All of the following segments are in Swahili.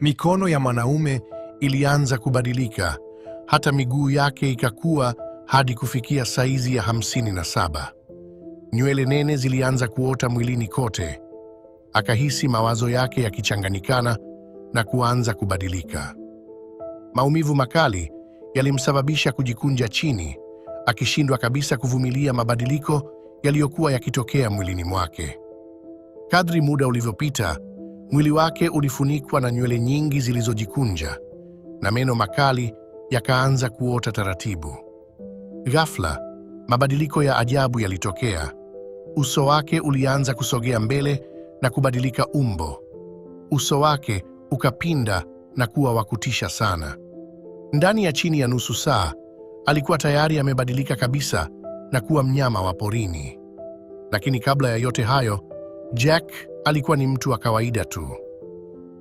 Mikono ya mwanaume ilianza kubadilika, hata miguu yake ikakua hadi kufikia saizi ya 57. Nywele nene zilianza kuota mwilini kote. Akahisi mawazo yake yakichanganyikana na kuanza kubadilika. Maumivu makali yalimsababisha kujikunja chini, akishindwa kabisa kuvumilia mabadiliko yaliyokuwa yakitokea mwilini mwake. Kadri muda ulivyopita, mwili wake ulifunikwa na nywele nyingi zilizojikunja na meno makali yakaanza kuota taratibu. Ghafla, mabadiliko ya ajabu yalitokea. Uso wake ulianza kusogea mbele na kubadilika umbo. Uso wake ukapinda na kuwa wa kutisha sana. Ndani ya chini ya nusu saa, alikuwa tayari amebadilika kabisa na kuwa mnyama wa porini. Lakini kabla ya yote hayo, Jack alikuwa ni mtu wa kawaida tu.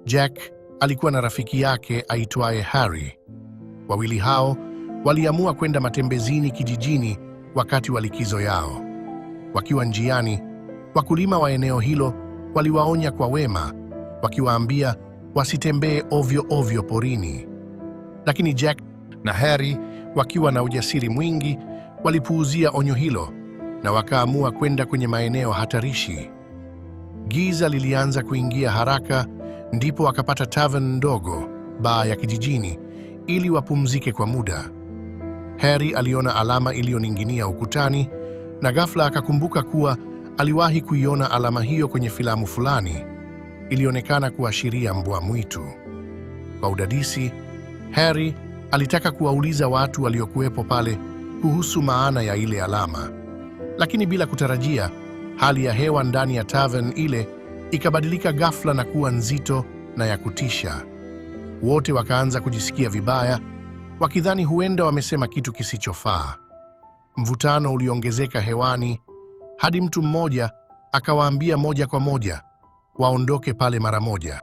Jack alikuwa na rafiki yake aitwaye Harry. Wawili hao waliamua kwenda matembezini kijijini wakati wa likizo yao. Wakiwa njiani, wakulima wa eneo hilo waliwaonya kwa wema, wakiwaambia wasitembee ovyo ovyo porini. Lakini Jack na Harry, wakiwa na ujasiri mwingi, walipuuzia onyo hilo na wakaamua kwenda kwenye maeneo hatarishi. Giza lilianza kuingia haraka, ndipo wakapata tavern ndogo, baa ya kijijini, ili wapumzike kwa muda. Harry aliona alama iliyoning'inia ukutani na ghafla akakumbuka kuwa aliwahi kuiona alama hiyo kwenye filamu fulani. Ilionekana kuashiria mbwa mwitu. Kwa udadisi, Harry alitaka kuwauliza watu waliokuwepo pale kuhusu maana ya ile alama. Lakini bila kutarajia, hali ya hewa ndani ya tavern ile ikabadilika ghafla na kuwa nzito na ya kutisha. Wote wakaanza kujisikia vibaya, wakidhani huenda wamesema kitu kisichofaa. Mvutano uliongezeka hewani hadi mtu mmoja akawaambia moja kwa moja waondoke pale mara moja.